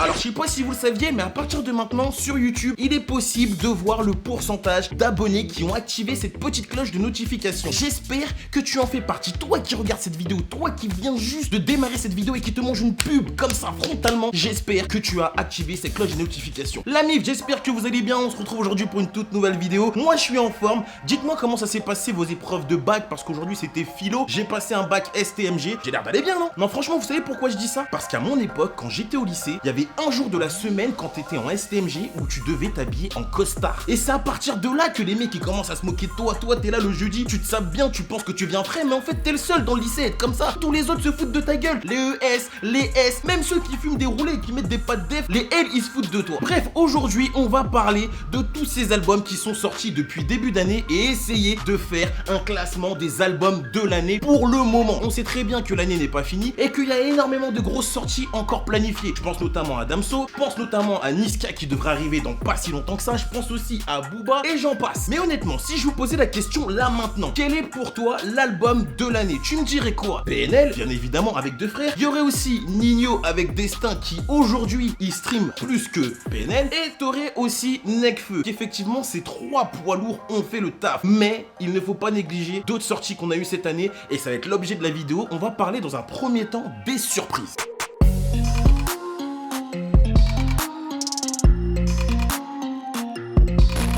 Alors je sais pas si vous le saviez, mais à partir de maintenant sur YouTube, il est possible de voir le pourcentage d'abonnés qui ont activé cette petite cloche de notification. J'espère que tu en fais partie, toi qui regardes cette vidéo, toi qui viens juste de démarrer cette vidéo et qui te mange une pub comme ça frontalement, j'espère que tu as activé cette cloche de notification. La MIF, j'espère que vous allez bien, on se retrouve aujourd'hui pour une toute nouvelle vidéo. Moi je suis en forme, dites-moi comment ça s'est passé vos épreuves de bac, parce qu'aujourd'hui c'était philo, j'ai passé un bac STMG, j'ai l'air d'aller bien non? Non franchement vous savez pourquoi je dis ça? Parce qu'à mon époque, quand j'étais au lycée, il y avait un jour de la semaine quand t'étais en STMG où tu devais t'habiller en costard. Et c'est à partir de là que les mecs ils commencent à se moquer de toi. Toi t'es là le jeudi, tu te sapes bien, tu penses que tu viens frais, mais en fait t'es le seul dans le lycée à être comme ça. Tous les autres se foutent de ta gueule. Les ES, les S, même ceux qui fument des roulés, qui mettent des pattes def, les L ils se foutent de toi. Bref, aujourd'hui on va parler de tous ces albums qui sont sortis depuis début d'année et essayer de faire un classement des albums de l'année pour le moment. On sait très bien que l'année n'est pas finie et qu'il y a énormément de grosses sorties encore planifiées. Je pense notamment à Damso, je pense notamment à Niska qui devrait arriver dans pas si longtemps que ça, je pense aussi à Booba et j'en passe. Mais honnêtement, si je vous posais la question là maintenant, quel est pour toi l'album de l'année? Tu me dirais quoi? PNL, bien évidemment avec deux frères. Il y aurait aussi Nino avec Destin qui aujourd'hui il stream plus que PNL. Et t'aurais aussi Nekfeu qui effectivement ces trois poids lourds ont fait le taf. Mais il ne faut pas négliger d'autres sorties qu'on a eues cette année et ça va être l'objet de la vidéo. On va parler dans un premier temps des surprises.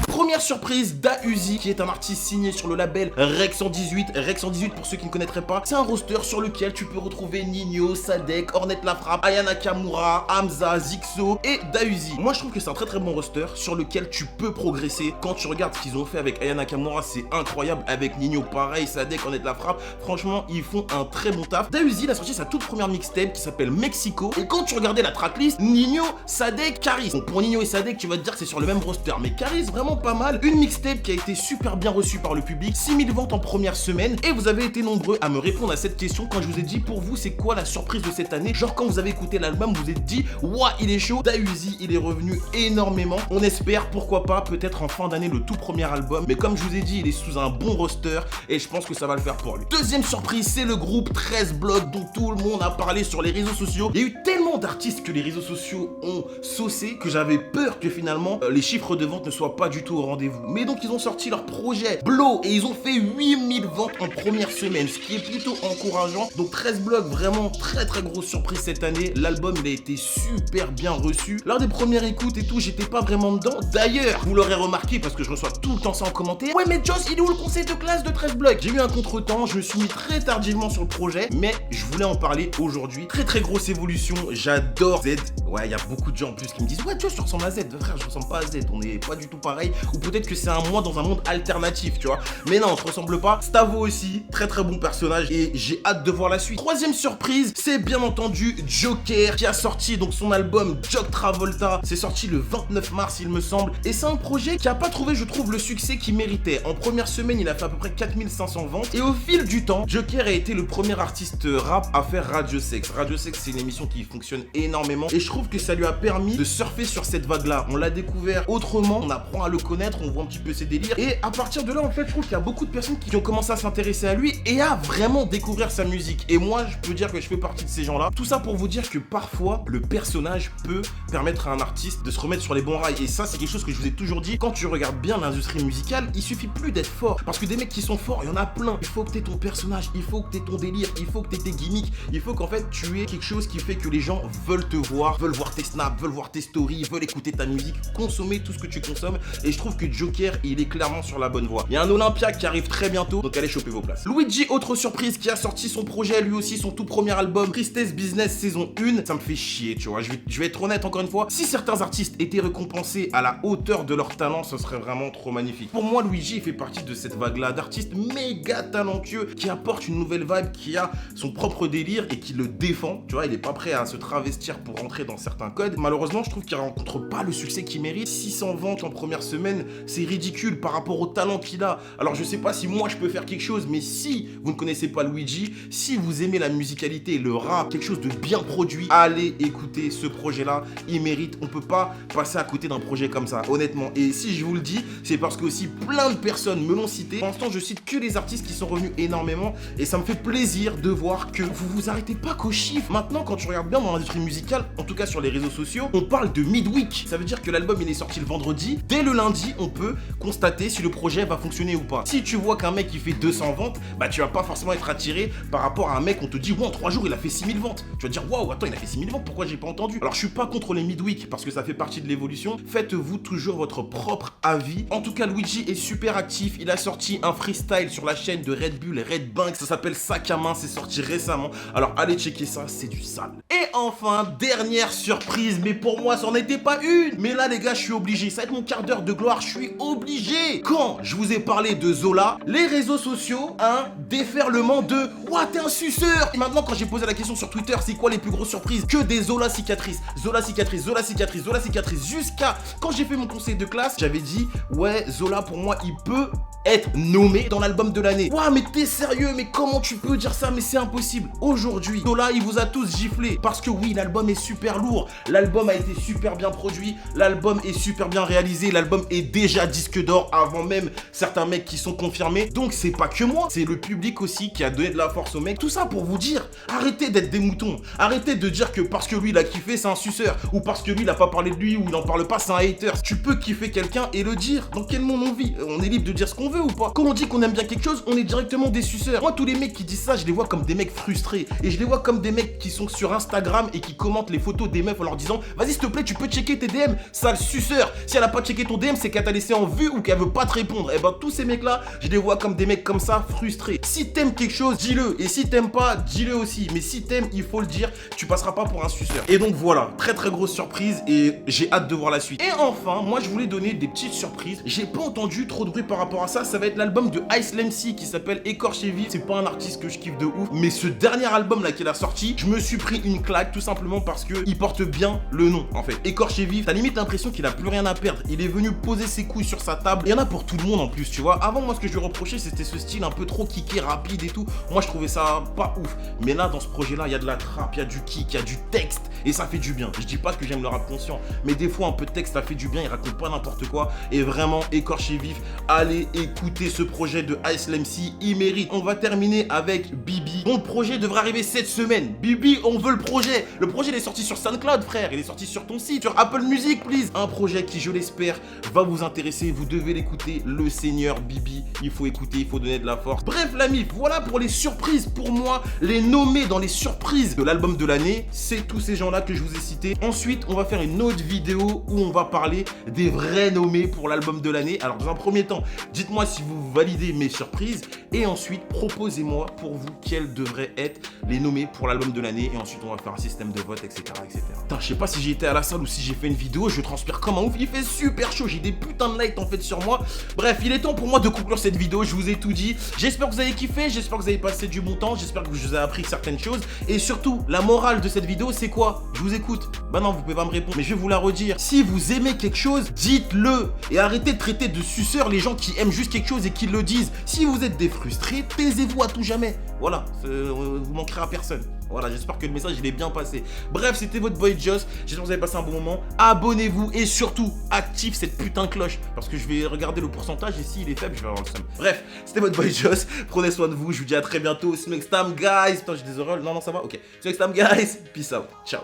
Première surprise, Dausi, qui est un artiste signé sur le label Rec 118. Rec 118, pour ceux qui ne connaîtraient pas, c'est un roster sur lequel tu peux retrouver Nino, Sadek, Ornette La Frappe, Aya Nakamura, Hamza, Zixo et Dausi. Moi, je trouve que c'est un très bon roster sur lequel tu peux progresser. Quand tu regardes ce qu'ils ont fait avec Aya Nakamura, c'est incroyable. Avec Nino, pareil, Sadek, Ornette La Frappe, franchement, ils font un très bon taf. Dausi, il a sorti sa toute première mixtape qui s'appelle Mexico. Et quand tu regardais la tracklist, Nino, Sadek, Caris. Bon, pour Nino et Sadek, tu vas te dire que c'est sur le même roster, mais Caris, vraiment pas mal. Une mixtape qui a été super bien reçue par le public, 6000 ventes en première semaine, et vous avez été nombreux à me répondre à cette question quand je vous ai dit pour vous c'est quoi la surprise de cette année. Genre quand vous avez écouté l'album, vous vous êtes dit ouah il est chaud. Dausi il est revenu énormément. On espère pourquoi pas peut-être en fin d'année le tout premier album, mais comme je vous ai dit il est sous un bon roster et je pense que ça va le faire pour lui. Deuxième surprise, c'est le groupe 13 Blocs dont tout le monde a parlé sur les réseaux sociaux. Il y a eu tellement d'artistes que les réseaux sociaux ont saucé que j'avais peur que finalement les chiffres de vente ne soient pas du tout au rendez-vous. Mais donc ils ont sorti leur projet Blow et ils ont fait 8000 ventes en première semaine, ce qui est plutôt encourageant. Donc 13 Blocs, vraiment très grosse surprise cette année. L'album il a été super bien reçu. Lors des premières écoutes et tout, j'étais pas vraiment dedans. D'ailleurs, vous l'aurez remarqué parce que je reçois tout le temps ça en commentaire. Ouais mais Joss, il est où le conseil de classe de 13 Blocs? J'ai eu un contretemps, je me suis mis très tardivement sur le projet, mais je voulais en parler aujourd'hui. Très grosse évolution, j'adore Z. Ouais, il y a beaucoup de gens en plus qui me disent ouais Joss, tu ressembles à Z. Frère, je ressemble pas à Z, on est pas du tout pareil. Ou peut-être que c'est un moi dans un monde alternatif, tu vois. Mais non, on te ressemble pas. Stavo aussi, très bon personnage et j'ai hâte de voir la suite. Troisième surprise, c'est bien entendu Joker qui a sorti donc son album Jog Travolta. C'est sorti le 29 mars il me semble et c'est un projet qui a pas trouvé je trouve le succès qu'il méritait. En première semaine il a fait à peu près 4500 ventes et au fil du temps, Joker a été le premier artiste rap à faire Radio Sex. Radio Sex c'est une émission qui fonctionne énormément et je trouve que ça lui a permis de surfer sur cette vague là. On l'a découvert autrement, on apprend à le connaître, on voit un petit peu ses délires et à partir de là en fait je trouve qu'il y a beaucoup de personnes qui ont commencé à s'intéresser à lui et à vraiment découvrir sa musique et moi je peux dire que je fais partie de ces gens là. Tout ça pour vous dire que parfois le personnage peut permettre à un artiste de se remettre sur les bons rails et ça c'est quelque chose que je vous ai toujours dit. Quand tu regardes bien l'industrie musicale, il suffit plus d'être fort parce que des mecs qui sont forts il y en a plein. Il faut que t'aies ton personnage, il faut que t'aies ton délire, il faut que t'aies tes gimmicks, il faut qu'en fait tu aies quelque chose qui fait que les gens veulent te voir, veulent voir tes snaps, veulent voir tes stories, veulent écouter ta musique, consommer tout ce que tu consommes et je trouve que Joker il est clairement sur la bonne voie. Il y a un Olympia qui arrive très bientôt, donc allez choper vos places. Luigi, autre surprise, qui a sorti son projet, lui aussi son tout premier album, Tristesse Business saison 1. Ça me fait chier, tu vois, je vais être honnête encore une fois, si certains artistes étaient récompensés à la hauteur de leur talent, ce serait vraiment trop magnifique. Pour moi, Luigi fait partie de cette vague-là d'artistes méga talentueux qui apportent une nouvelle vibe, qui a son propre délire et qui le défend, tu vois, il est pas prêt à se travestir pour rentrer dans certains codes. Malheureusement, je trouve qu'il rencontre pas le succès qu'il mérite. 600 ventes en première semaine, c'est ridicule par rapport au talent qu'il a. Alors je sais pas si moi je peux faire quelque chose, mais si vous ne connaissez pas Luigi, si vous aimez la musicalité, le rap, quelque chose de bien produit, allez écouter ce projet-là, il mérite. On peut pas passer à côté d'un projet comme ça, honnêtement. Et si je vous le dis, c'est parce que aussi plein de personnes me l'ont cité. Pour l'instant, je cite que les artistes qui sont revenus énormément et ça me fait plaisir de voir que vous vous arrêtez pas qu'aux chiffres. Maintenant, quand tu regardes bien dans l'industrie musicale, en tout cas sur les réseaux sociaux, on parle de midweek. Ça veut dire que l'album il est sorti le vendredi. Dès le lundi, on peut constater si le projet va fonctionner ou pas. Si tu vois qu'un mec il fait 200 ventes, bah tu vas pas forcément être attiré par rapport à un mec, on te dit ouais en 3 jours il a fait 6000 ventes. Tu vas te dire waouh, attends, il a fait 6000 ventes, pourquoi j'ai pas entendu? Alors je suis pas contre les midweek parce que ça fait partie de l'évolution. Faites-vous toujours votre propre avis. En tout cas, Luigi est super actif. Il a sorti un freestyle sur la chaîne de Red Bull, Red Bank. Ça s'appelle Sac à main. C'est sorti récemment. Alors allez checker ça, c'est du sale. Et enfin, dernière surprise. Mais pour moi, ça n'en était pas une. Mais là, les gars, je suis obligé. Ça va être mon quart d'heure de gloire. Je suis obligé. Quand je vous ai parlé de Zola, les réseaux sociaux, un déferlement de ouah, t'es un suceur. Et maintenant, quand j'ai posé la question sur Twitter, c'est quoi les plus grosses surprises? Que des Zola cicatrices. Zola cicatrices, Zola cicatrices, Zola cicatrices. Jusqu'à quand j'ai fait mon conseil de classe, j'avais dit ouais, Zola pour moi il peut être nommé dans l'album de l'année. Ouah, mais t'es sérieux? Mais comment tu peux dire ça? Mais c'est impossible. Aujourd'hui, Zola il vous a tous giflé parce que oui, l'album est super lourd, l'album a été super bien produit, l'album est super bien réalisé, l'album est déjà disque d'or avant même certains mecs qui sont confirmés. Donc c'est pas que moi, c'est le public aussi qui a donné de la force aux mecs. Tout ça pour vous dire, arrêtez d'être des moutons, arrêtez de dire que parce que lui il a kiffé c'est un suceur, ou parce que lui il a pas parlé de lui ou il en parle pas c'est un hater. Tu peux kiffer quelqu'un et le dire. Dans quel monde on vit? On est libre de dire ce qu'on veut ou pas? Quand on dit qu'on aime bien quelque chose, on est directement des suceurs. Moi tous les mecs qui disent ça, je les vois comme des mecs frustrés et je les vois comme des mecs qui sont sur Instagram et qui commentent les photos des meufs en leur disant vas-y s'il te plaît tu peux checker tes DM, sale suceur. Si elle a pas checké ton DM c'est qu'elle t'a laissé en vue ou qu'elle veut pas te répondre. Et ben tous ces mecs là, je les vois comme des mecs comme ça frustrés. Si t'aimes quelque chose, dis-le, et si t'aimes pas, dis-le aussi. Mais si t'aimes, il faut le dire, tu passeras pas pour un suceur. Et donc voilà, très très grosse surprise et j'ai hâte de voir la suite. Et enfin, moi je voulais donner des petites surprises. J'ai pas entendu trop de bruit par rapport à ça. Ça va être l'album de Ice MC qui s'appelle Écorché Vif. C'est pas un artiste que je kiffe de ouf, mais ce dernier album là qu'il a sorti, je me suis pris une claque tout simplement parce que il porte bien le nom en fait. Écorché Vif, t'as limite l'impression qu'il a plus rien à perdre. Il est venu poser ses couilles sur sa table. Il y en a pour tout le monde en plus, tu vois. Avant, moi ce que je lui reprochais c'était ce style un peu trop kické, rapide et tout. Moi je trouvais ça pas ouf. Mais là dans ce projet là, il y a de la trappe, il y a du kick, il y a du texte et ça fait du bien. Je dis pas que j'aime le rap conscient, mais des fois un peu de texte ça fait du bien, il raconte pas n'importe quoi. Et vraiment Écorché Vif, allez écouter ce projet de Ice MC, il mérite. On va terminer avec Bibi. Bon, le projet devrait arriver cette semaine. Bibi, on veut le projet. Le projet il est sorti sur SoundCloud frère, il est sorti sur ton site, sur Apple Music please. Un projet qui je l'espère va vous intéresser, vous devez l'écouter. Le Seigneur Bibi, il faut écouter, il faut donner de la force. Bref la mif, voilà pour les surprises. Pour moi, les nommés dans les surprises de l'album de l'année, c'est tous ces gens-là que je vous ai cités. Ensuite, on va faire une autre vidéo où on va parler des vrais nommés pour l'album de l'année. Alors dans un premier temps, dites-moi si vous validez mes surprises et ensuite proposez-moi pour vous quels devraient être les nommés pour l'album de l'année et ensuite on va faire un système de vote, etc. etc. Putain, je sais pas si j'ai été à la salle ou si j'ai fait une vidéo, je transpire comme un ouf, il fait super chaud, j'ai des putains de lights en fait sur moi. Bref, il est temps pour moi de conclure cette vidéo, je vous ai tout dit. J'espère que vous avez kiffé, j'espère que vous avez passé du bon temps, j'espère que je vous ai appris certaines choses et surtout, la morale de cette vidéo c'est quoi? Je vous écoute. Bah non, vous pouvez pas me répondre, mais je vais vous la redire. Si vous aimez quelque chose, dites-le et arrêtez de traiter de suceurs les gens qui aiment juste quelque chose et qui le disent. Si vous êtes des frustrés, taisez-vous à tout jamais. Voilà, vous manquerez à personne. Voilà, j'espère que le message il est bien passé. Bref, c'était votre boy Joss. J'espère que vous avez passé un bon moment. Abonnez-vous et surtout, active cette putain de cloche. Parce que je vais regarder le pourcentage et s'il est faible, je vais avoir le seum. Bref, c'était votre boy Joss. Prenez soin de vous. Je vous dis à très bientôt. See you next time, guys. Putain, j'ai des oreilles. Non, ça va. Ok. See you next time, guys. Peace out. Ciao.